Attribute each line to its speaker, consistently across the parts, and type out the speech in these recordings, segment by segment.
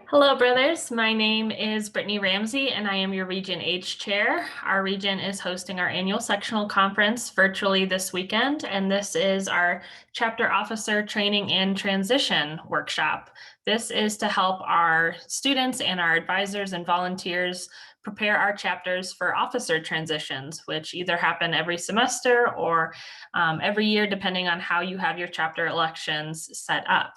Speaker 1: Hello, brothers. My name is Brittany Ramsey, and I am your Region H chair. Our region is hosting our annual sectional conference virtually this weekend, and this is our chapter officer training and transition workshop. This is to help our students and our advisors and volunteers prepare our chapters for officer transitions, which either happen every semester or every year, depending on how you have your chapter elections set up.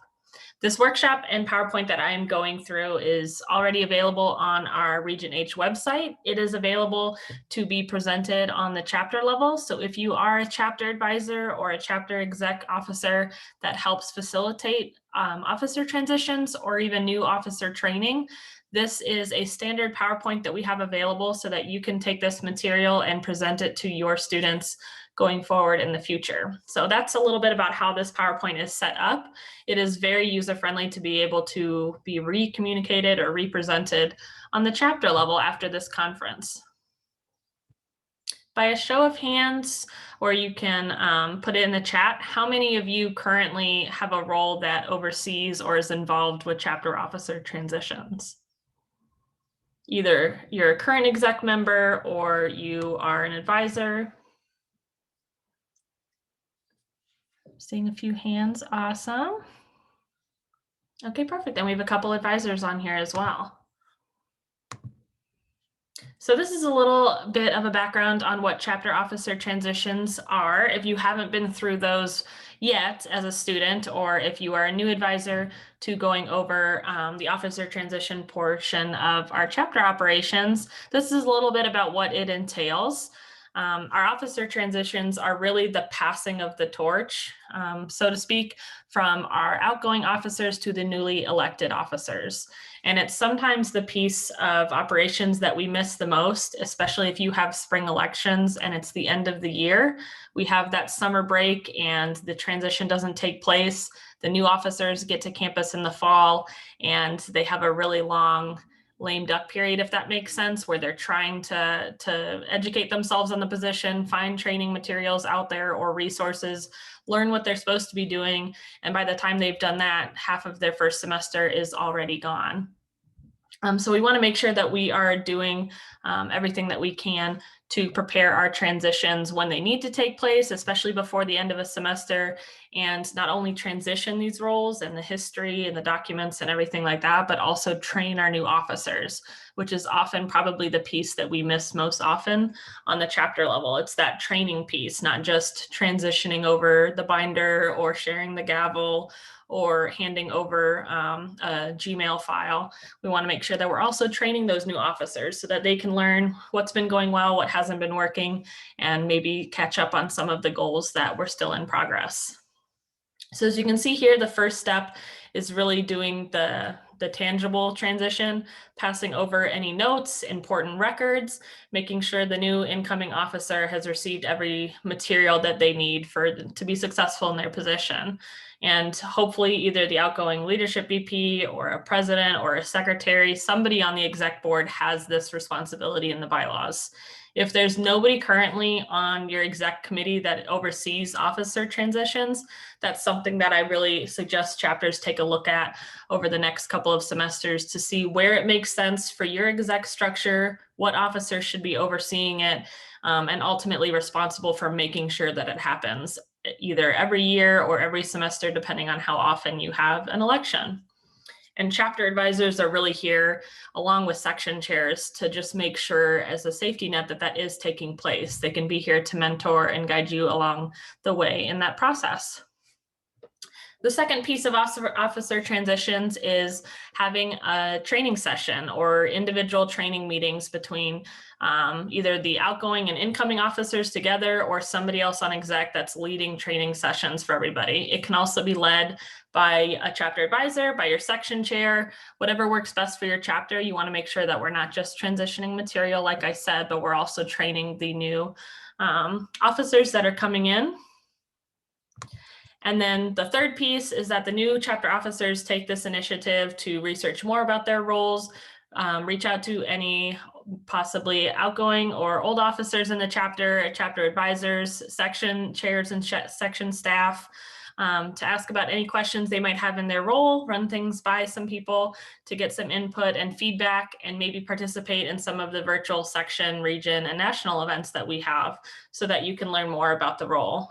Speaker 1: This workshop and PowerPoint that I am going through is already available on our Region H website. It is available to be presented on the chapter level. So if you are a chapter advisor or a chapter exec officer that helps facilitate officer transitions or even new officer training, this is a standard PowerPoint that we have available so that you can take this material and present it to your students going forward in the future. So that's a little bit about how this PowerPoint is set up. It is very user-friendly to be able to be re-communicated or represented on the chapter level after this conference. By a show of hands, or you can put it in the chat, how many of you currently have a role that oversees or is involved with chapter officer transitions? Either you're a current exec member or you are an advisor. Seeing a few hands, awesome. Okay, perfect. And we have a couple advisors on here as well. So this is a little bit of a background on what chapter officer transitions are. If you haven't been through those yet as a student, or if you are a new advisor to going over the officer transition portion of our chapter operations, this is a little bit about what it entails. Our officer transitions are really the passing of the torch, so to speak, from our outgoing officers to the newly elected officers. And it's sometimes the piece of operations that we miss the most, especially if you have spring elections and it's the end of the year. We have that summer break and the transition doesn't take place. The new officers get to campus in the fall and they have a really long lame duck period, if that makes sense, where they're trying to educate themselves on the position, find training materials out there or resources, learn what they're supposed to be doing. And by the time they've done that, half of their first semester is already gone. So we want to make sure that we are doing everything that we can to prepare our transitions when they need to take place, especially before the end of a semester, and not only transition these roles and the history and the documents and everything like that, but also train our new officers, which is often probably the piece that we miss most often on the chapter level. It's that training piece, not just transitioning over the binder or sharing the gavel or handing over a Gmail file. We want to make sure that we're also training those new officers so that they can learn what's been going well, what hasn't been working, and maybe catch up on some of the goals that were still in progress. So as you can see here, the first step is really doing the tangible transition, passing over any notes, important records, making sure the new incoming officer has received every material that they need to be successful in their position. And hopefully either the outgoing leadership VP or a president or a secretary, somebody on the exec board has this responsibility in the bylaws. If there's nobody currently on your exec committee that oversees officer transitions, that's something that I really suggest chapters take a look at over the next couple of semesters to see where it makes sense for your exec structure, what officers should be overseeing it, and ultimately responsible for making sure that it happens either every year or every semester, depending on how often you have an election. And chapter advisors are really here along with section chairs to just make sure as a safety net that that is taking place. They can be here to mentor and guide you along the way in that process. The second piece of officer transitions is having a training session or individual training meetings between either the outgoing and incoming officers together or somebody else on exec that's leading training sessions for everybody. It can also be led by a chapter advisor, by your section chair, whatever works best for your chapter. You want to make sure that we're not just transitioning material, like I said, but we're also training the new officers that are coming in. And then the third piece is that the new chapter officers take this initiative to research more about their roles, reach out to any possibly outgoing or old officers in the chapter advisors, section chairs and section staff, to ask about any questions they might have in their role, run things by some people to get some input and feedback, and maybe participate in some of the virtual section, region, and national events that we have so that you can learn more about the role.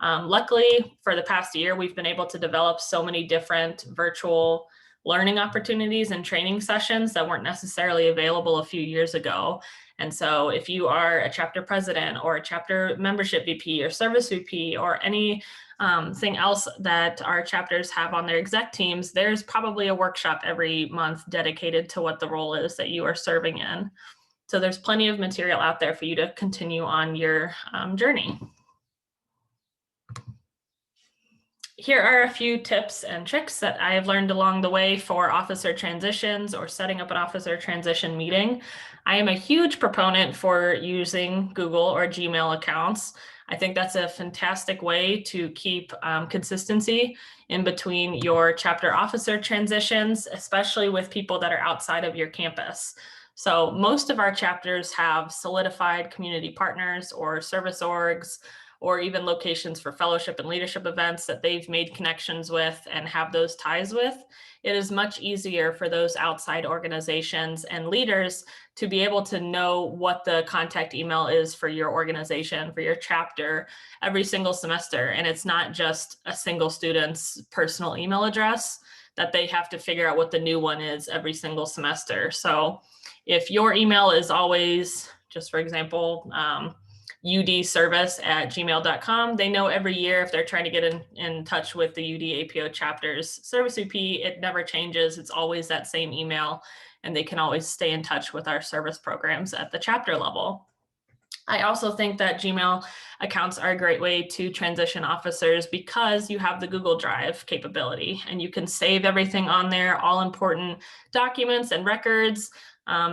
Speaker 1: Luckily, for the past year, we've been able to develop so many different virtual learning opportunities and training sessions that weren't necessarily available a few years ago. And so if you are a chapter president or a chapter membership VP or service VP or any thing else that our chapters have on their exec teams, there's probably a workshop every month dedicated to what the role is that you are serving in. So there's plenty of material out there for you to continue on your journey. Here are a few tips and tricks that I have learned along the way for officer transitions or setting up an officer transition meeting. I am a huge proponent for using Google or Gmail accounts. I think that's a fantastic way to keep consistency in between your chapter officer transitions, especially with people that are outside of your campus. So most of our chapters have solidified community partners or service orgs, or even locations for fellowship and leadership events that they've made connections with and have those ties with. It is much easier for those outside organizations and leaders to be able to know what the contact email is for your organization, for your chapter, every single semester. And it's not just a single student's personal email address that they have to figure out what the new one is every single semester. So if your email is always, just for example, udservice@gmail.com. They know every year if they're trying to get in touch with the UD APO chapters service VP, it never changes. It's always that same email, and they can always stay in touch with our service programs at the chapter level. I also think that Gmail accounts are a great way to transition officers because you have the Google Drive capability and you can save everything on there, all important documents and records,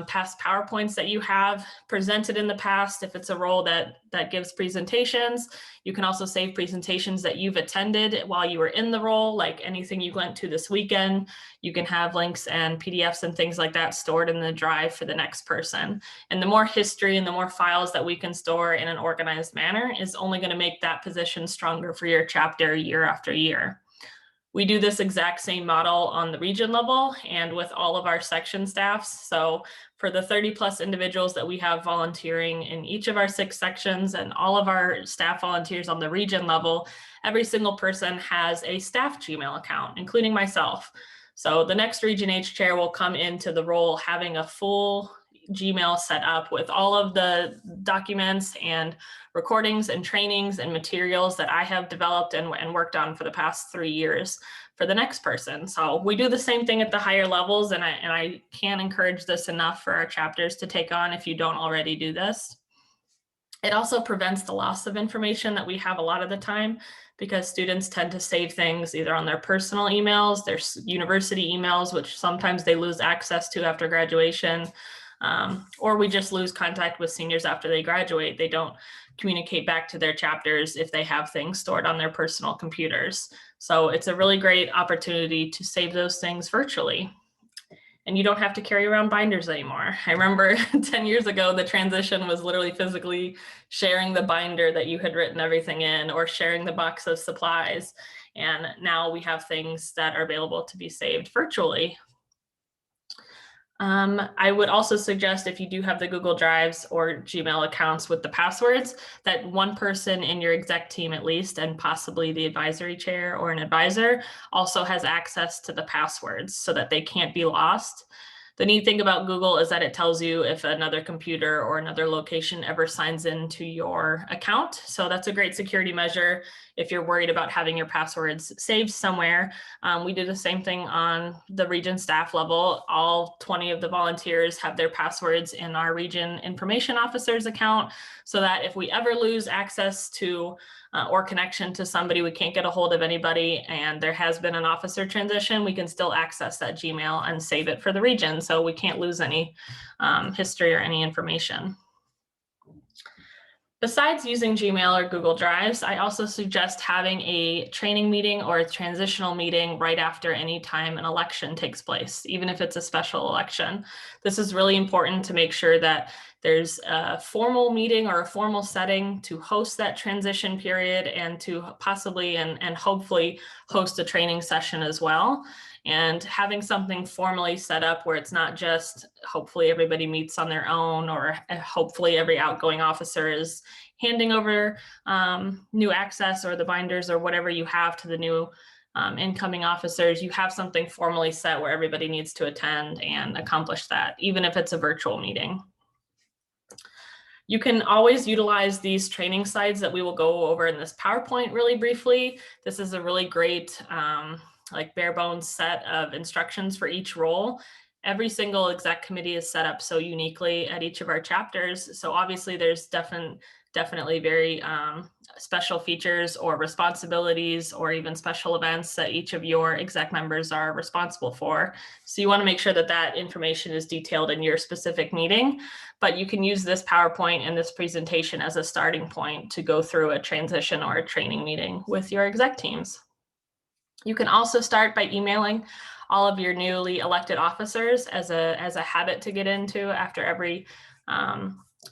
Speaker 1: past PowerPoints that you have presented in the past. If it's a role that gives presentations, you can also save presentations that you've attended while you were in the role, like anything you went to this weekend. You can have links and PDFs and things like that stored in the drive for the next person. And the more history and the more files that we can store in an organized manner is only going to make that position stronger for your chapter year after year. We do this exact same model on the region level and with all of our section staffs. So for the 30 plus individuals that we have volunteering in each of our 6 sections and all of our staff volunteers on the region level, every single person has a staff Gmail account, including myself. So the next Region H chair will come into the role having a full Gmail set up with all of the documents and recordings and trainings and materials that I have developed and worked on for the past 3 years for the next person. So we do the same thing at the higher levels, and I can't encourage this enough for our chapters to take on if you don't already do this. It also prevents the loss of information that we have a lot of the time because students tend to save things either on their personal emails, their university emails, which sometimes they lose access to after graduation, or we just lose contact with seniors after they graduate. They don't communicate back to their chapters if they have things stored on their personal computers. So it's a really great opportunity to save those things virtually. And you don't have to carry around binders anymore. I remember 10 years ago, the transition was literally physically sharing the binder that you had written everything in or sharing the box of supplies. And now we have things that are available to be saved virtually. I would also suggest if you do have the Google Drives or Gmail accounts with the passwords, that one person in your exec team at least, and possibly the advisory chair or an advisor, also has access to the passwords so that they can't be lost. The neat thing about Google is that it tells you if another computer or another location ever signs into your account. So that's a great security measure if you're worried about having your passwords saved somewhere. We do the same thing on the region staff level. All 20 of the volunteers have their passwords in our region information officer's account so that if we ever lose access to or connection to somebody, we can't get a hold of anybody, and there has been an officer transition, we can still access that Gmail and save it for the region so we can't lose any history or any information. Besides using Gmail or Google Drives, I also suggest having a training meeting or a transitional meeting right after any time an election takes place, even if it's a special election. This is really important to make sure that there's a formal meeting or a formal setting to host that transition period and to possibly and hopefully host a training session as well. And having something formally set up where it's not just hopefully everybody meets on their own, or hopefully every outgoing officer is handing over new access or the binders or whatever you have to the new incoming officers. You have something formally set where everybody needs to attend and accomplish that, even if it's a virtual meeting. You can always utilize these training slides that we will go over in this PowerPoint really briefly. This is a really great like bare bones set of instructions for each role. Every single exec committee is set up so uniquely at each of our chapters. So obviously there's definitely very special features or responsibilities or even special events that each of your exec members are responsible for. So you want to make sure that that information is detailed in your specific meeting, but you can use this PowerPoint and this presentation as a starting point to go through a transition or a training meeting with your exec teams. You can also start by emailing all of your newly elected officers as a habit to get into after every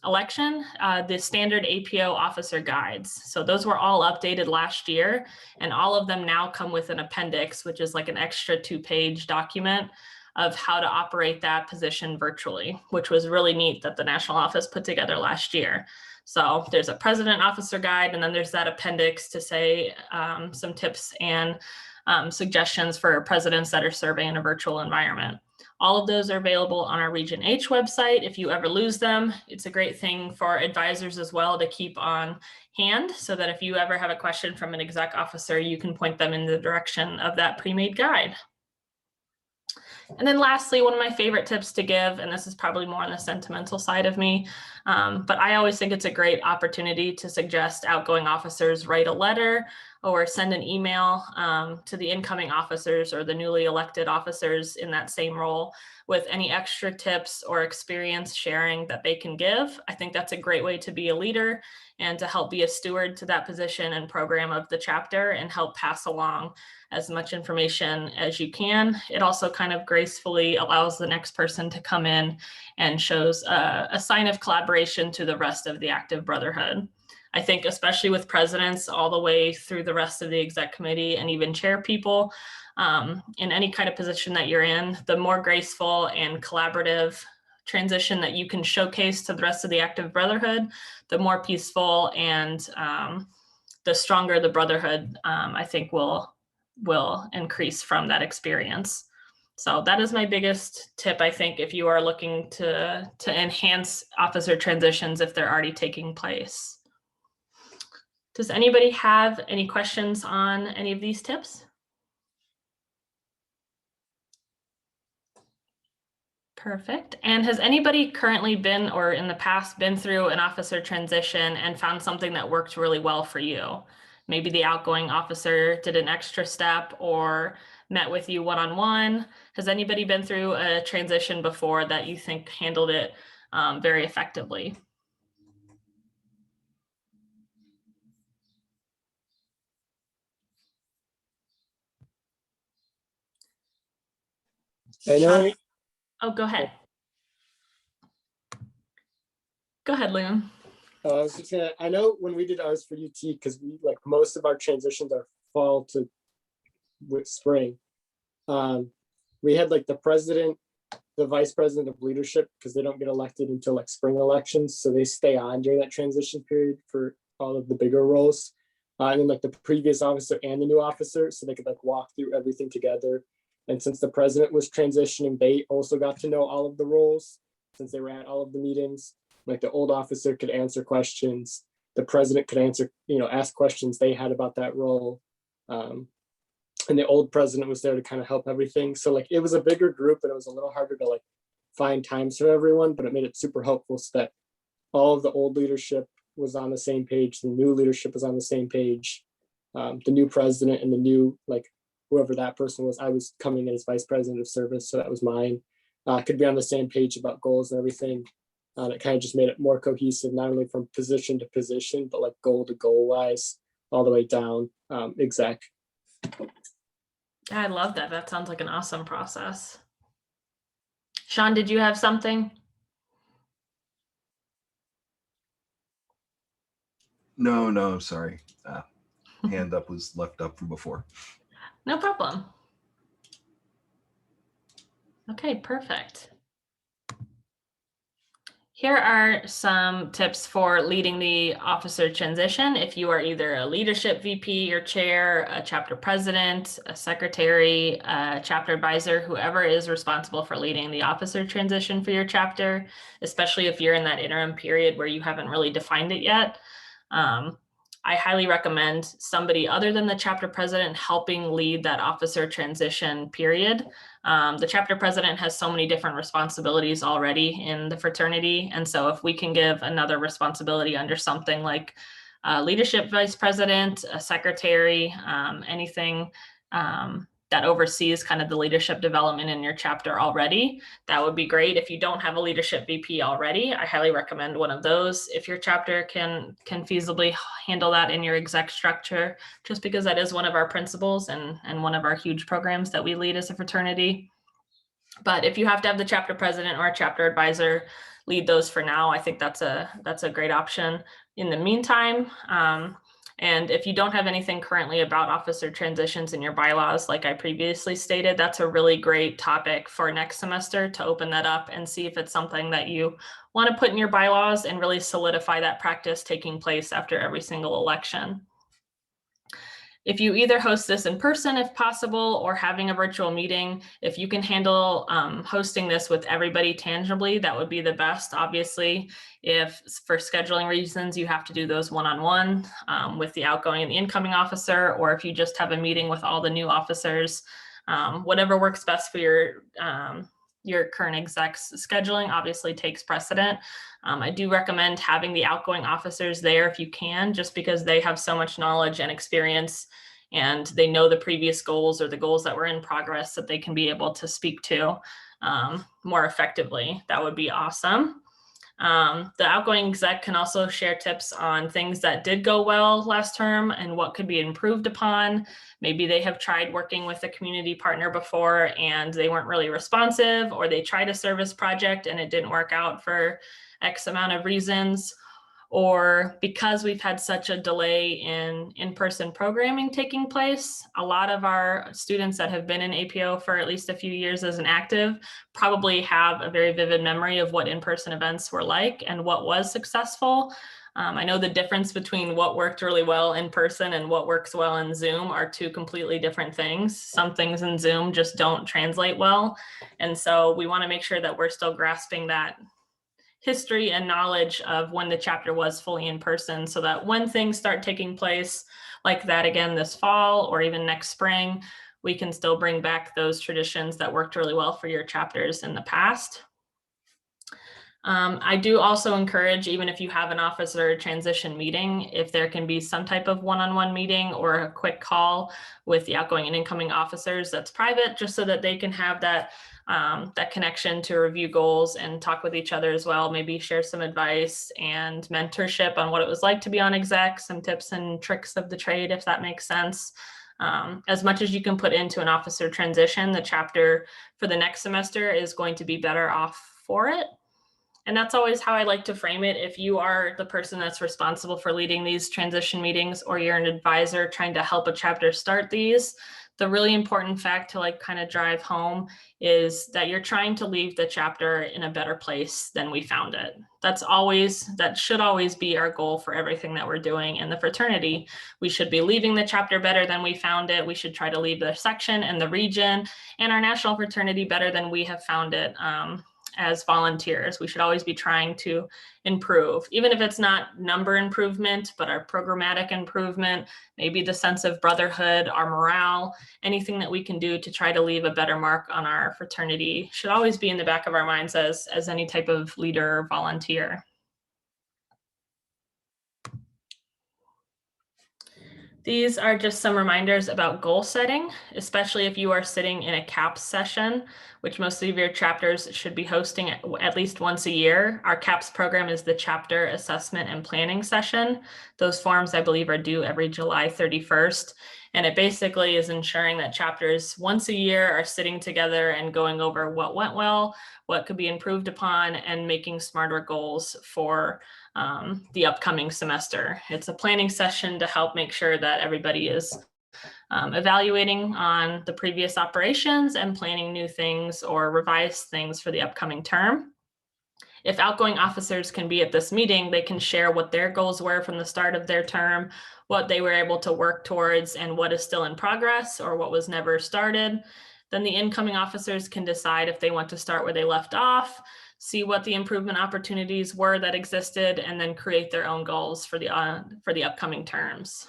Speaker 1: election, the standard APO officer guides. So those were all updated last year, and all of them now come with an appendix, which is like an extra 2-page document of how to operate that position virtually, which was really neat that the national office put together last year. So there's a president officer guide, and then there's that appendix to say some tips and suggestions for presidents that are serving in a virtual environment. All of those are available on our Region H website. If you ever lose them, it's a great thing for advisors as well to keep on hand, so that if you ever have a question from an exec officer, you can point them in the direction of that pre-made guide. And then lastly, one of my favorite tips to give, and this is probably more on the sentimental side of me, but I always think it's a great opportunity to suggest outgoing officers write a letter or send an email to the incoming officers or the newly elected officers in that same role with any extra tips or experience sharing that they can give. I think that's a great way to be a leader and to help be a steward to that position and program of the chapter and help pass along as much information as you can. It also kind of gracefully allows the next person to come in and shows a sign of collaboration to the rest of the active brotherhood. I think especially with presidents all the way through the rest of the exec committee and even chair people, in any kind of position that you're in, the more graceful and collaborative transition that you can showcase to the rest of the active brotherhood, the more peaceful and the stronger the brotherhood, I think will increase from that experience. So that is my biggest tip, I think, if you are looking to enhance officer transitions if they're already taking place. Does anybody have any questions on any of these tips? Perfect. And has anybody currently been or in the past been through an officer transition and found something that worked really well for you? Maybe the outgoing officer did an extra step or met with you one-on-one. Has anybody been through a transition before that you think handled it very effectively?
Speaker 2: I know.
Speaker 1: Oh, go ahead. Go ahead, Liam.
Speaker 2: I was just gonna. I know when we did ours for UT, because we like most of our transitions are fall to spring. We had like the president, the vice president of leadership, because they don't get elected until like spring elections, so they stay on during that transition period for all of the bigger roles. And then like the previous officer and the new officer, so they could like walk through everything together. And since the president was transitioning, they also got to know all of the roles since they were at all of the meetings. Like the old officer could answer questions, the president could answer, ask questions they had about that role. And the old president was there to kind of help everything. So like it was a bigger group and it was a little harder to like find times for everyone, but it made it super helpful so that all of the old leadership was on the same page, the new leadership was on the same page. The new president and the new, like whoever that person was, I was coming in as vice president of service, so that was mine, could be on the same page about goals and everything. It kind of just made it more cohesive, not only from position to position, but like goal to goal wise, all the way down exec.
Speaker 1: I love that. That sounds like an awesome process. Sean, did you have something?
Speaker 3: No, I'm sorry. Hand up was left up from before.
Speaker 1: No problem. Okay, perfect. Here are some tips for leading the officer transition. If you are either a leadership VP or chair, a chapter president, a secretary, a chapter advisor, whoever is responsible for leading the officer transition for your chapter, especially if you're in that interim period where you haven't really defined it yet, I highly recommend somebody other than the chapter president helping lead that officer transition period. The chapter president has so many different responsibilities already in the fraternity. And so if we can give another responsibility under something like leadership vice president, a secretary, anything that oversees kind of the leadership development in your chapter already, that would be great. If you don't have a leadership VP already, I highly recommend one of those. If your chapter can feasibly handle that in your exec structure, just because that is one of our principles and one of our huge programs that we lead as a fraternity. But if you have to have the chapter president or a chapter advisor lead those for now, I think that's a great option in the meantime. And if you don't have anything currently about officer transitions in your bylaws, like I previously stated, that's a really great topic for next semester to open that up and see if it's something that you want to put in your bylaws and really solidify that practice taking place after every single election. If you either host this in person, if possible, or having a virtual meeting, if you can handle hosting this with everybody tangibly, that would be the best. Obviously, if for scheduling reasons, you have to do those one-on-one with the outgoing and the incoming officer, or if you just have a meeting with all the new officers, whatever works best for your current exec's scheduling obviously takes precedent. I do recommend having the outgoing officers there if you can, just because they have so much knowledge and experience and they know the previous goals or the goals that were in progress that they can be able to speak to more effectively. That would be awesome. The outgoing exec can also share tips on things that did go well last term and what could be improved upon. Maybe they have tried working with a community partner before and they weren't really responsive, or they tried a service project and it didn't work out for X amount of reasons, or because we've had such a delay in in-person programming taking place, a lot of our students that have been in APO for at least a few years as an active probably have a very vivid memory of what in-person events were like and what was successful. I know the difference between what worked really well in person and what works well in Zoom are two completely different things. Some things in Zoom just don't translate well. And so we want to make sure that we're still grasping that history and knowledge of when the chapter was fully in person, so that when things start taking place like that again this fall or even next spring, we can still bring back those traditions that worked really well for your chapters in the past. I do also encourage, even if you have an officer transition meeting, if there can be some type of one-on-one meeting or a quick call with the outgoing and incoming officers that's private, just so that they can have that connection to review goals and talk with each other as well, maybe share some advice and mentorship on what it was like to be on exec, some tips and tricks of the trade, if that makes sense. As much as you can put into an officer transition, the chapter for the next semester is going to be better off for it. And that's always how I like to frame it. If you are the person that's responsible for leading these transition meetings, or you're an advisor trying to help a chapter start these, the really important fact to kind of drive home is that you're trying to leave the chapter in a better place than we found it. That should always be our goal for everything that we're doing in the fraternity. We should be leaving the chapter better than we found it. We should try to leave the section and the region and our national fraternity better than we have found it. As volunteers, we should always be trying to improve, even if it's not number improvement, but our programmatic improvement, maybe the sense of brotherhood, our morale, anything that we can do to try to leave a better mark on our fraternity should always be in the back of our minds as any type of leader or volunteer. These are just some reminders about goal setting, especially if you are sitting in a CAPS session, which most of your chapters should be hosting at least once a year. Our CAPS program is the chapter assessment and planning session. Those forms, I believe, are due every July 31st. And it basically is ensuring that chapters once a year are sitting together and going over what went well, what could be improved upon, and making smarter goals for the upcoming semester. It's a planning session to help make sure that everybody is evaluating on the previous operations and planning new things or revised things for the upcoming term. If outgoing officers can be at this meeting, they can share what their goals were from the start of their term, what they were able to work towards, and what is still in progress or what was never started. Then the incoming officers can decide if they want to start where they left off, see what the improvement opportunities were that existed, and then create their own goals for the upcoming terms.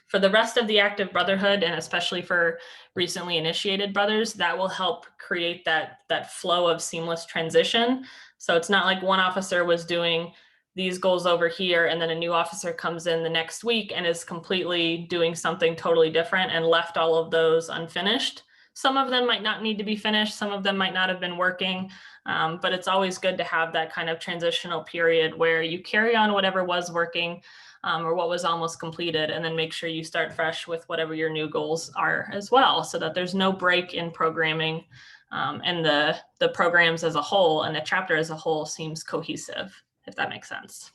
Speaker 1: For the rest of the active brotherhood, and especially for recently initiated brothers, that will help create that flow of seamless transition. So it's not like one officer was doing these goals over here, and then a new officer comes in the next week and is completely doing something totally different and left all of those unfinished. Some of them might not need to be finished. Some of them might not have been working. But it's always good to have that kind of transitional period where you carry on whatever was working or what was almost completed, and then make sure you start fresh with whatever your new goals are as well, so that there's no break in programming and the programs as a whole and the chapter as a whole seems cohesive, if that makes sense.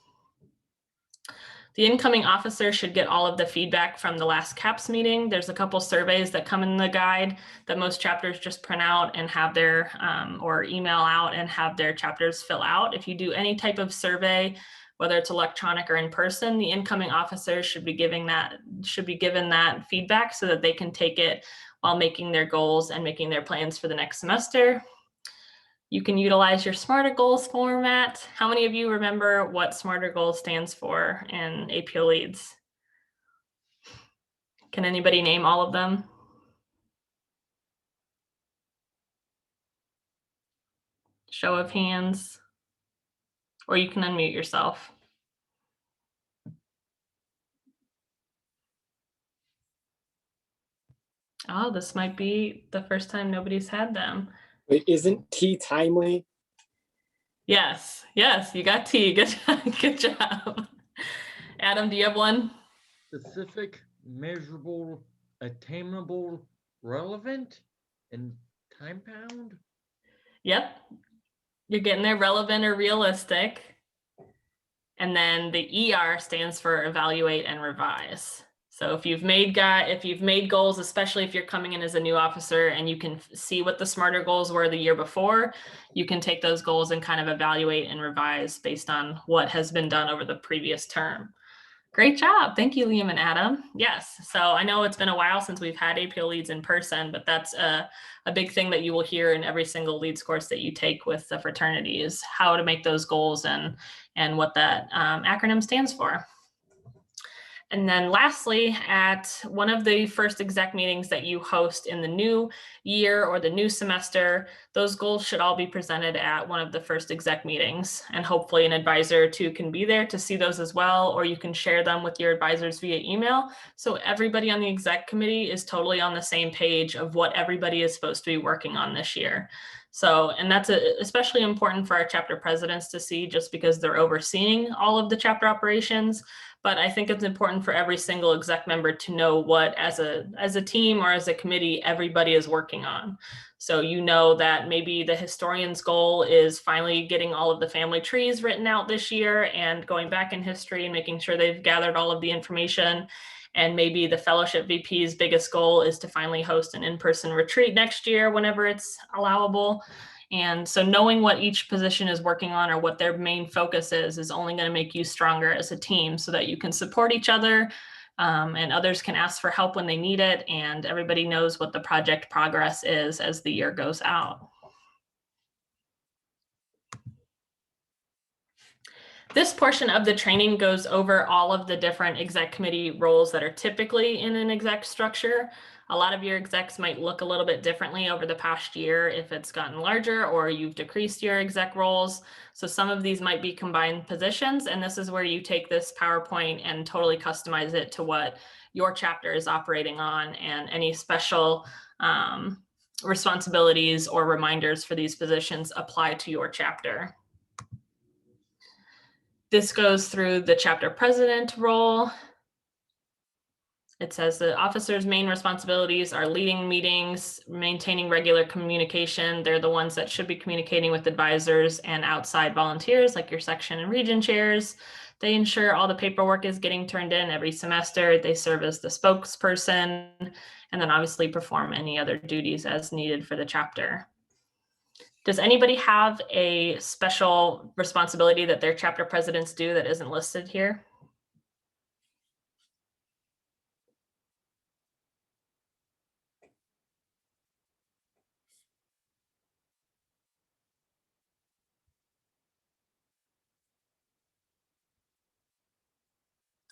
Speaker 1: The incoming officer should get all of the feedback from the last CAPS meeting. There's a couple surveys that come in the guide that most chapters just print out and have their, or email out and have their chapters fill out. If you do any type of survey, whether it's electronic or in person, the incoming officer should be given that feedback so that they can take it while making their goals and making their plans for the next semester. You can utilize your Smarter Goals format. How many of you remember what Smarter Goals stands for in APO Leads? Can anybody name all of them? Show of hands, or you can unmute yourself. Oh, this might be the first time nobody's had them.
Speaker 2: Wait, isn't T timely?
Speaker 1: Yes, you got T. Good job. Adam, do you have one?
Speaker 4: Specific, measurable, attainable, relevant, and time bound?
Speaker 1: Yep. You're getting there, relevant or realistic. And then the ER stands for evaluate and revise. So if you've made goals, especially if you're coming in as a new officer and you can see what the smarter goals were the year before, you can take those goals and kind of evaluate and revise based on what has been done over the previous term. Great job. Thank you, Liam and Adam. Yes. So I know it's been a while since we've had APO Leads in person, but that's a big thing that you will hear in every single Leads course that you take with the fraternity is how to make those goals and what that acronym stands for. And then lastly, at one of the first exec meetings that you host in the new year or the new semester, those goals should all be presented at one of the first exec meetings. And hopefully an advisor or two can be there to see those as well, or you can share them with your advisors via email. So everybody on the exec committee is totally on the same page of what everybody is supposed to be working on this year. So, and that's especially important for our chapter presidents to see, just because they're overseeing all of the chapter operations. But I think it's important for every single exec member to know what, as a team or as a committee, everybody is working on. So you know that maybe the historian's goal is finally getting all of the family trees written out this year and going back in history and making sure they've gathered all of the information. And maybe the fellowship VP's biggest goal is to finally host an in-person retreat next year whenever it's allowable. And so knowing what each position is working on or what their main focus is only going to make you stronger as a team so that you can support each other and others can ask for help when they need it. And everybody knows what the project progress is as the year goes out. This portion of the training goes over all of the different exec committee roles that are typically in an exec structure. A lot of your execs might look a little bit differently over the past year if it's gotten larger or you've decreased your exec roles. So some of these might be combined positions, and this is where you take this PowerPoint and totally customize it to what your chapter is operating on, and any special responsibilities or reminders for these positions apply to your chapter. This goes through the chapter president role. It says the officer's main responsibilities are leading meetings, maintaining regular communication. They're the ones that should be communicating with advisors and outside volunteers like your section and region chairs. They ensure all the paperwork is getting turned in every semester. They serve as the spokesperson, and then obviously perform any other duties as needed for the chapter. Does anybody have a special responsibility that their chapter presidents do that isn't listed here?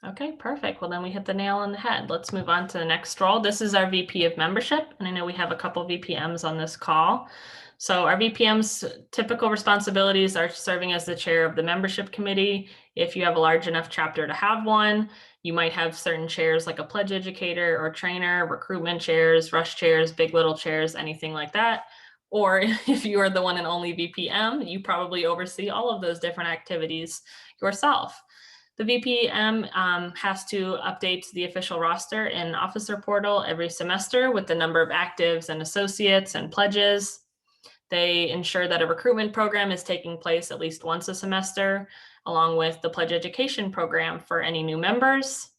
Speaker 1: Okay, perfect. Well, then we hit the nail on the head. Let's move on to the next role. This is our VP of membership, and I know we have a couple VPMs on this call. So our VPM's typical responsibilities are serving as the chair of the membership committee. If you have a large enough chapter to have one, you might have certain chairs like a pledge educator or trainer, recruitment chairs, rush chairs, big little chairs, anything like that. Or if you are the one and only VPM, you probably oversee all of those different activities yourself. The VPM has to update the official roster in Officer Portal every semester with the number of actives and associates and pledges. They ensure that a recruitment program is taking place at least once a semester, along with the pledge education program for any new members.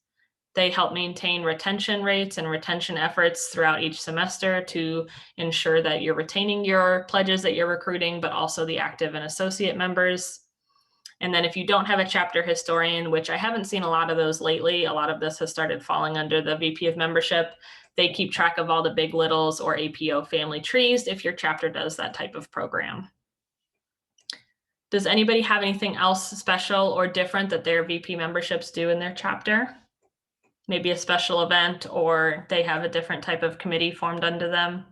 Speaker 1: They help maintain retention rates and retention efforts throughout each semester to ensure that you're retaining your pledges that you're recruiting, but also the active and associate members. And then if you don't have a chapter historian, which I haven't seen a lot of those lately, a lot of this has started falling under the VP of membership. They keep track of all the big littles or APO family trees if your chapter does that type of program. Does anybody have anything else special or different that their VP memberships do in their chapter? Maybe a special event, or they have a different type of committee formed under them?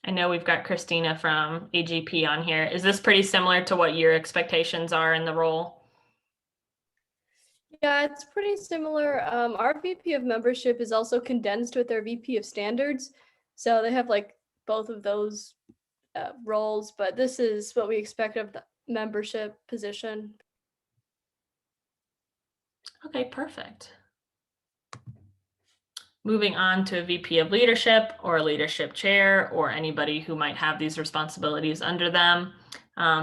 Speaker 1: I know we've got Christina from AGP on here. Is this pretty similar to what your expectations are in the role?
Speaker 5: Yeah, it's pretty similar. Our VP of membership is also condensed with our VP of standards. So they have like both of those roles, but this is what we expect of the membership position.
Speaker 1: Okay, perfect. Moving on to a VP of leadership or a leadership chair or anybody who might have these responsibilities under them.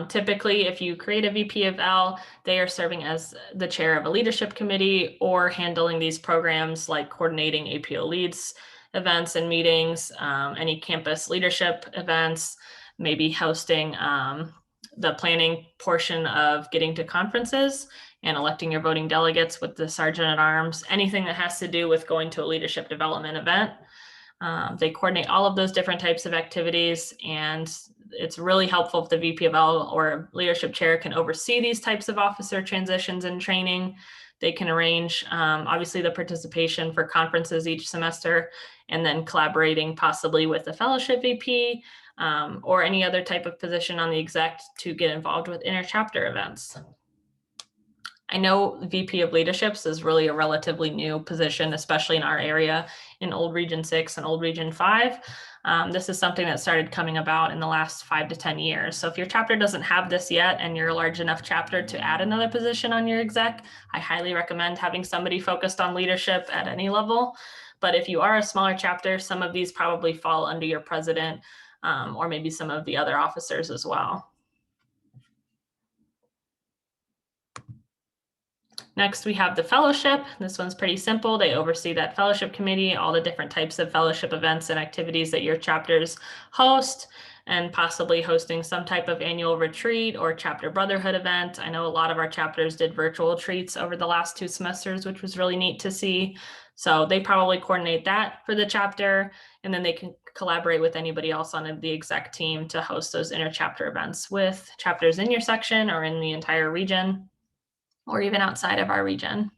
Speaker 1: Typically, if you create a VP of L, they are serving as the chair of a leadership committee or handling these programs like coordinating APO leads events and meetings, any campus leadership events, maybe hosting the planning portion of getting to conferences and electing your voting delegates with the sergeant at arms, anything that has to do with going to a leadership development event. They coordinate all of those different types of activities, and it's really helpful if the VP of L or leadership chair can oversee these types of officer transitions and training. They can arrange, obviously, the participation for conferences each semester, and then collaborating possibly with the fellowship VP or any other type of position on the exec to get involved with inter-chapter events. I know VP of Leaderships is really a relatively new position, especially in our area in Old Region 6 and Old Region 5. This is something that started coming about in the last 5 to 10 years. So if your chapter doesn't have this yet and you're a large enough chapter to add another position on your exec, I highly recommend having somebody focused on leadership at any level. But if you are a smaller chapter, some of these probably fall under your president or maybe some of the other officers as well. Next, we have the fellowship. This one's pretty simple. They oversee that fellowship committee, all the different types of fellowship events and activities that your chapters host, and possibly hosting some type of annual retreat or chapter brotherhood event. I know a lot of our chapters did virtual retreats over the last 2 semesters, which was really neat to see. So they probably coordinate that for the chapter, and then they can collaborate with anybody else on the exec team to host those inter-chapter events with chapters in your section or in the entire region, or even outside of our region.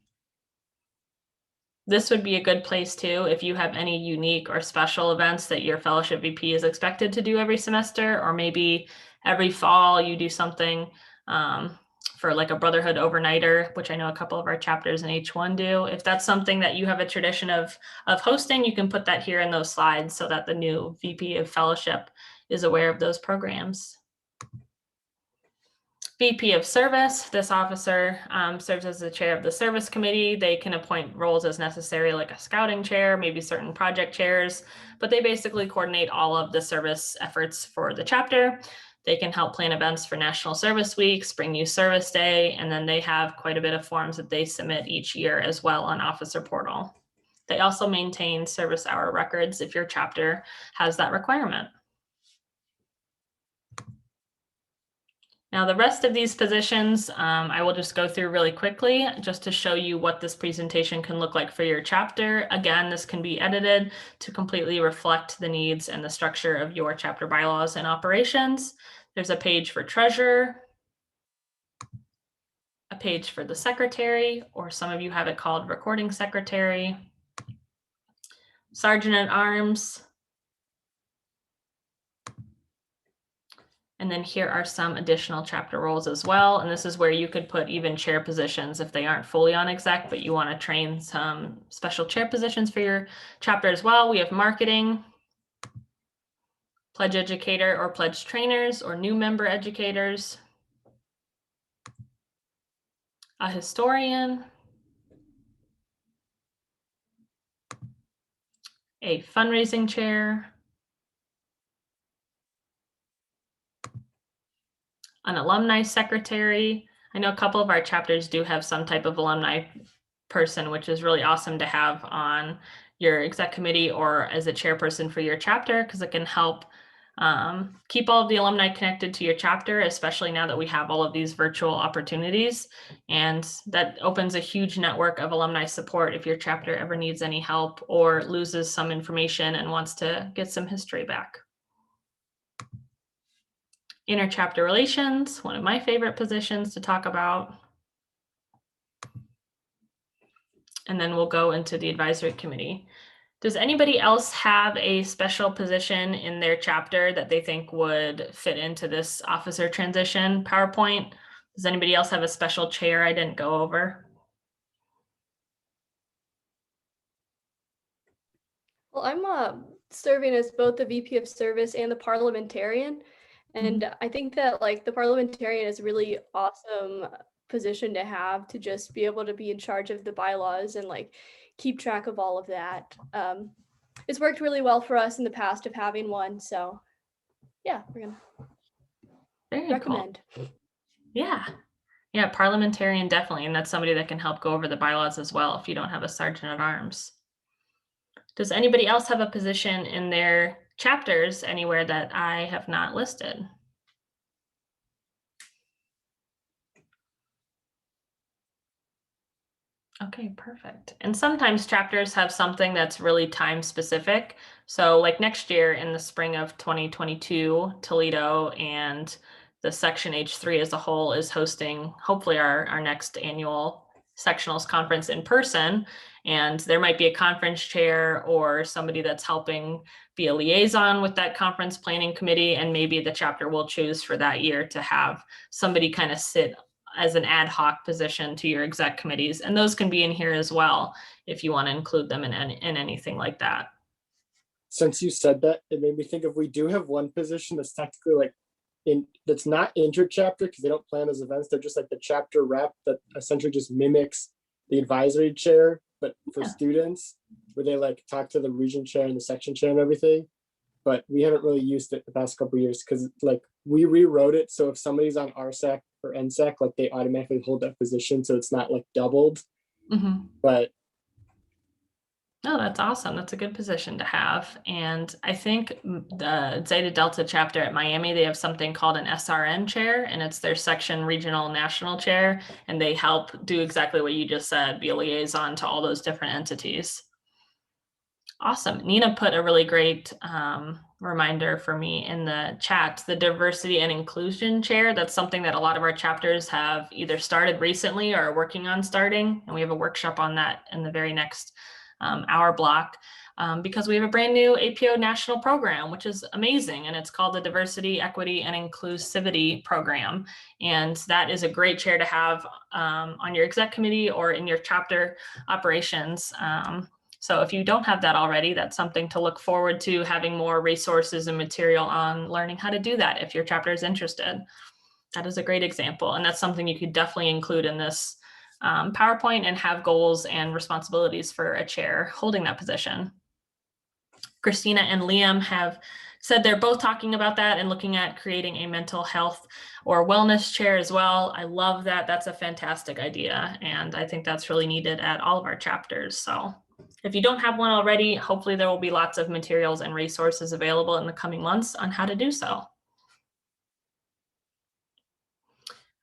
Speaker 1: This would be a good place too if you have any unique or special events that your fellowship VP is expected to do every semester, or maybe every fall you do something for like a brotherhood overnighter, which I know a couple of our chapters in H1 do. If that's something that you have a tradition of hosting, you can put that here in those slides so that the new VP of Fellowship is aware of those programs. VP of Service, this officer serves as the chair of the service committee. They can appoint roles as necessary, like a scouting chair, maybe certain project chairs, but they basically coordinate all of the service efforts for the chapter. They can help plan events for National Service Week, Spring Youth Service Day, and then they have quite a bit of forms that they submit each year as well on Officer Portal. They also maintain service hour records if your chapter has that requirement. Now, the rest of these positions, I will just go through really quickly just to show you what this presentation can look like for your chapter. Again, this can be edited to completely reflect the needs and the structure of your chapter bylaws and operations. There's a page for treasurer, a page for the secretary, or some of you have it called recording secretary, sergeant at arms, and then here are some additional chapter roles as well. And this is where you could put even chair positions if they aren't fully on exec, but you want to train some special chair positions for your chapter as well. We have marketing, pledge educator or pledge trainers or new member educators, a historian, a fundraising chair, an alumni secretary. I know a couple of our chapters do have some type of alumni person, which is really awesome to have on your exec committee or as a chairperson for your chapter, because it can help keep all of the alumni connected to your chapter, especially now that we have all of these virtual opportunities. And that opens a huge network of alumni support if your chapter ever needs any help or loses some information and wants to get some history back. Inter-chapter relations, one of my favorite positions to talk about. And then we'll go into the advisory committee. Does anybody else have a special position in their chapter that they think would fit into this officer transition PowerPoint? Does anybody else have a special chair I didn't go over?
Speaker 5: Well, I'm serving as both the VP of Service and the parliamentarian. And I think that like the parliamentarian is a really awesome position to have, to just be able to be in charge of the bylaws and like keep track of all of that. It's worked really well for us in the past of having one. So yeah, we're gonna
Speaker 1: Very
Speaker 5: recommend.
Speaker 1: cool. Yeah. Yeah, parliamentarian definitely. And that's somebody that can help go over the bylaws as well if you don't have a sergeant at arms. Does anybody else have a position in their chapters anywhere that I have not listed? Okay, perfect. And sometimes chapters have something that's really time specific. So like next year in the spring of 2022, Toledo and the section H3 as a whole is hosting hopefully our next annual sectionals conference in person. And there might be a conference chair or somebody that's helping be a liaison with that conference planning committee. And maybe the chapter will choose for that year to have somebody kind of sit as an ad hoc position to your exec committees. And those can be in here as well if you want to include them in anything like that.
Speaker 2: Since you said that, it made me think if we do have one position that's technically like that's not inter-chapter because they don't plan those events. They're just like the chapter rep that essentially just mimics the advisory chair, but for students, where they like talk to the region chair and the section chair and everything. But we haven't really used it the past couple of years because like we rewrote it. So if somebody's on RSEC or NSEC, like they automatically hold that position. So it's not like doubled. But
Speaker 1: oh, that's awesome. That's a good position to have. And I think the Zeta Delta chapter at Miami, they have something called an SRN chair, and it's their section regional national chair. And they help do exactly what you just said, be a liaison to all those different entities. Awesome. Nina put a really great reminder for me in the chat, the diversity and inclusion chair. That's something that a lot of our chapters have either started recently or are working on starting. And we have a workshop on that in the very next hour block. Because we have a brand new APO national program, which is amazing. And it's called the Diversity, Equity, and Inclusivity Program. And that is a great chair to have on your exec committee or in your chapter operations. So if you don't have that already, that's something to look forward to, having more resources and material on learning how to do that if your chapter is interested. That is a great example. And that's something you could definitely include in this PowerPoint and have goals and responsibilities for a chair holding that position. Christina and Liam have said they're both talking about that and looking at creating a mental health or wellness chair as well. I love that. That's a fantastic idea. And I think that's really needed at all of our chapters. So if you don't have one already, hopefully there will be lots of materials and resources available in the coming months on how to do so.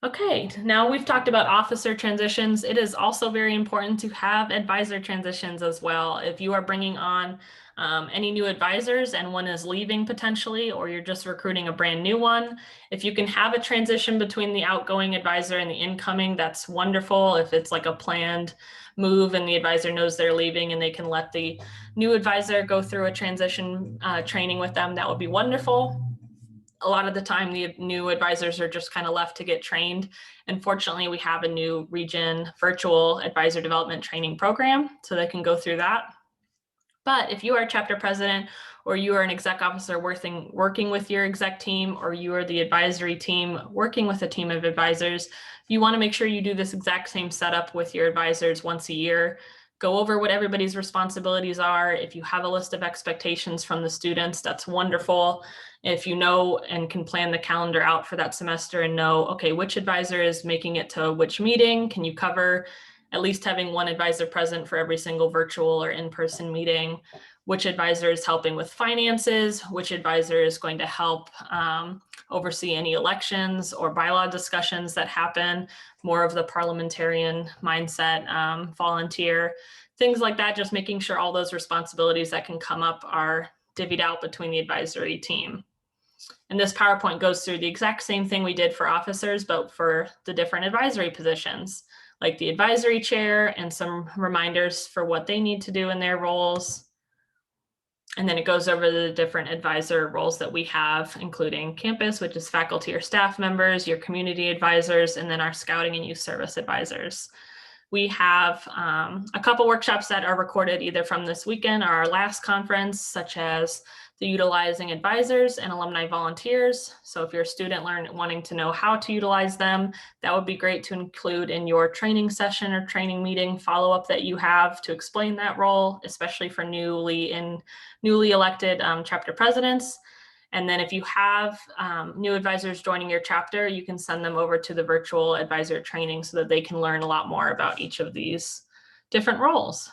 Speaker 1: Okay, now we've talked about officer transitions. It is also very important to have advisor transitions as well. If you are bringing on any new advisors and one is leaving potentially, or you're just recruiting a brand new one, if you can have a transition between the outgoing advisor and the incoming, that's wonderful. If it's like a planned move and the advisor knows they're leaving and they can let the new advisor go through a transition training with them, that would be wonderful. A lot of the time, the new advisors are just kind of left to get trained. And fortunately, we have a new region virtual advisor development training program, so they can go through that. But if you are a chapter president or you are an exec officer working with your exec team, or you are the advisory team working with a team of advisors, you want to make sure you do this exact same setup with your advisors once a year. Go over what everybody's responsibilities are. If you have a list of expectations from the students, that's wonderful. If you know and can plan the calendar out for that semester and know, okay, which advisor is making it to which meeting, can you cover at least having one advisor present for every single virtual or in-person meeting? Which advisor is helping with finances? Which advisor is going to help oversee any elections or bylaw discussions that happen? More of the parliamentarian mindset, volunteer, things like that. Just making sure all those responsibilities that can come up are divvied out between the advisory team. And this PowerPoint goes through the exact same thing we did for officers, but for the different advisory positions, like the advisory chair and some reminders for what they need to do in their roles. And then it goes over the different advisor roles that we have, including campus, which is faculty or staff members, your community advisors, and then our scouting and youth service advisors. We have a couple workshops that are recorded either from this weekend or our last conference, such as the utilizing advisors and alumni volunteers. So if you're a student wanting to know how to utilize them, that would be great to include in your training session or training meeting follow-up that you have to explain that role, especially for newly elected chapter presidents. And then if you have new advisors joining your chapter, you can send them over to the virtual advisor training so that they can learn a lot more about each of these different roles.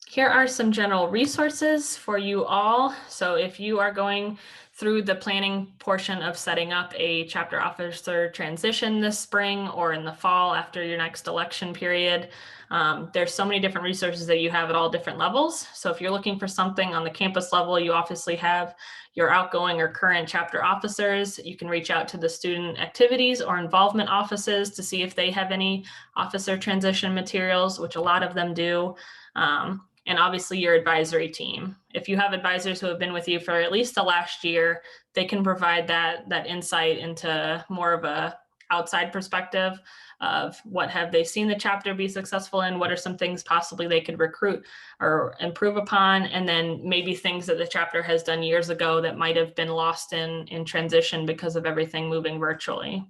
Speaker 1: Here are some general resources for you all. So if you are going through the planning portion of setting up a chapter officer transition this spring or in the fall after your next election period, there's so many different resources that you have at all different levels. So if you're looking for something on the campus level, you obviously have your outgoing or current chapter officers. You can reach out to the student activities or involvement offices to see if they have any officer transition materials, which a lot of them do. And obviously your advisory team. If you have advisors who have been with you for at least the last year, they can provide that insight into more of a outside perspective of what have they seen the chapter be successful in, what are some things possibly they could recruit or improve upon, and then maybe things that the chapter has done years ago that might have been lost in transition because of everything moving virtually.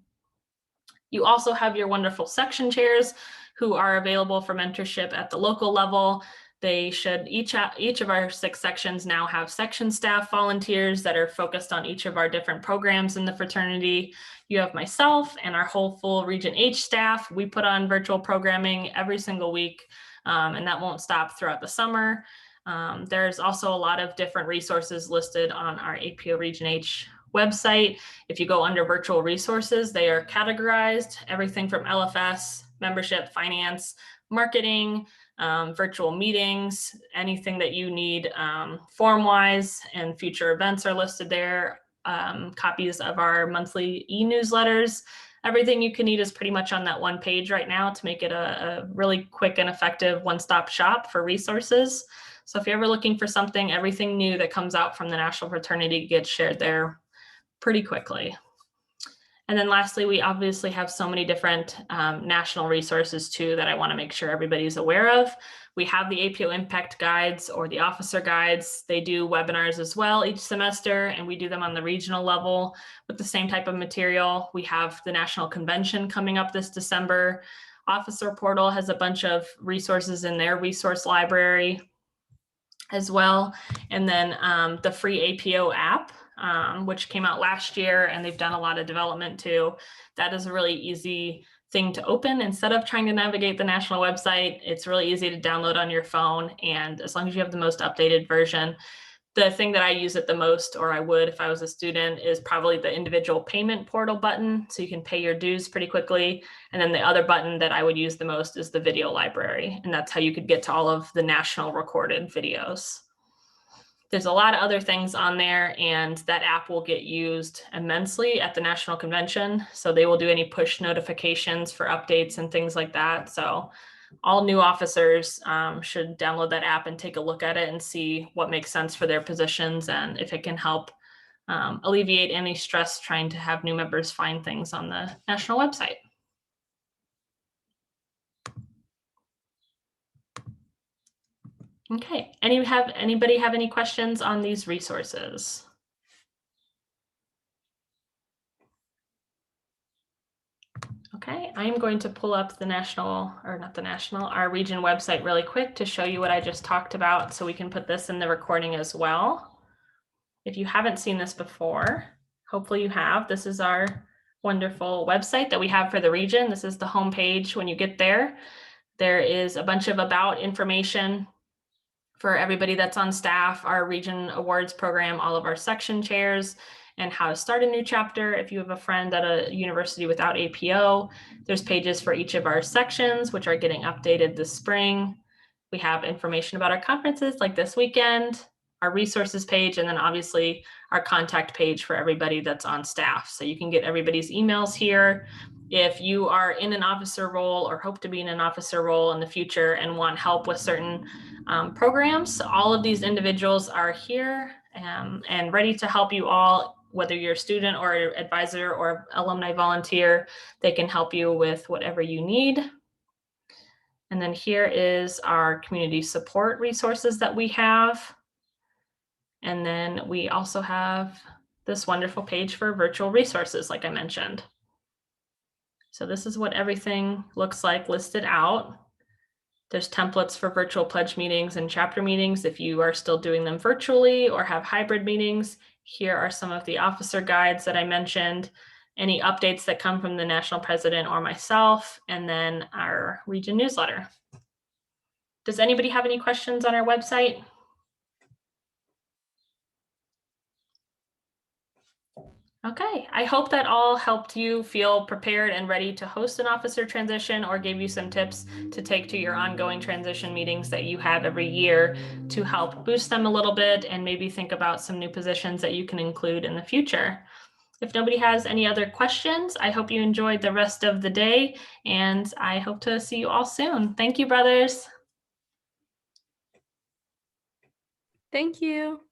Speaker 1: You also have your wonderful section chairs who are available for mentorship at the local level. They should, each of our 6 sections now have section staff volunteers that are focused on each of our different programs in the fraternity. You have myself and our whole full Region H staff. We put on virtual programming every single week, and that won't stop throughout the summer. There's also a lot of different resources listed on our APO Region H website. If you go under virtual resources, they are categorized, everything from LFS, membership, finance, marketing, virtual meetings, anything that you need form-wise, and future events are listed there. Copies of our monthly e-newsletters, everything you can need is pretty much on that one page right now to make it a really quick and effective one-stop shop for resources. So if you're ever looking for something, everything new that comes out from the National Fraternity gets shared there pretty quickly. And then lastly, we obviously have so many different national resources too that I want to make sure everybody's aware of. We have the APO Impact Guides or the Officer Guides. They do webinars as well each semester, and we do them on the regional level with the same type of material. We have the National Convention coming up this December. Officer Portal has a bunch of resources in their resource library as well. And then the free APO app, which came out last year, and they've done a lot of development too. That is a really easy thing to open. Instead of trying to navigate the national website, it's really easy to download on your phone. And as long as you have the most updated version, the thing that I use it the most, or I would if I was a student, is probably the individual payment portal button. So you can pay your dues pretty quickly. And then the other button that I would use the most is the video library. And that's how you could get to all of the national recorded videos. There's a lot of other things on there, and that app will get used immensely at the National Convention. So they will do any push notifications for updates and things like that. So all new officers should download that app and take a look at it and see what makes sense for their positions and if it can help alleviate any stress trying to have new members find things on the national website. Okay, anybody have any questions on these resources? Okay, I'm going to pull up the our region website really quick to show you what I just talked about, so we can put this in the recording as well. If you haven't seen this before, hopefully you have. This is our wonderful website that we have for the region. This is the homepage. When you get there, there is a bunch of about information for everybody that's on staff, our region awards program, all of our section chairs, and how to start a new chapter. If you have a friend at a university without APO, there's pages for each of our sections, which are getting updated this spring. We have information about our conferences like this weekend, our resources page, and then obviously our contact page for everybody that's on staff. So you can get everybody's emails here. If you are in an officer role or hope to be in an officer role in the future and want help with certain programs, all of these individuals are here and ready to help you all, whether you're a student or advisor or alumni volunteer. They can help you with whatever you need. And then here is our community support resources that we have. And then we also have this wonderful page for virtual resources, like I mentioned. So this is what everything looks like listed out. There's templates for virtual pledge meetings and chapter meetings if you are still doing them virtually or have hybrid meetings. Here are some of the officer guides that I mentioned, any updates that come from the national president or myself, and then our region newsletter. Does anybody have any questions on our website? Okay, I hope that all helped you feel prepared and ready to host an officer transition, or gave you some tips to take to your ongoing transition meetings that you have every year to help boost them a little bit and maybe think about some new positions that you can include in the future. If nobody has any other questions, I hope you enjoyed the rest of the day, and I hope to see you all soon. Thank you, brothers.
Speaker 5: Thank you.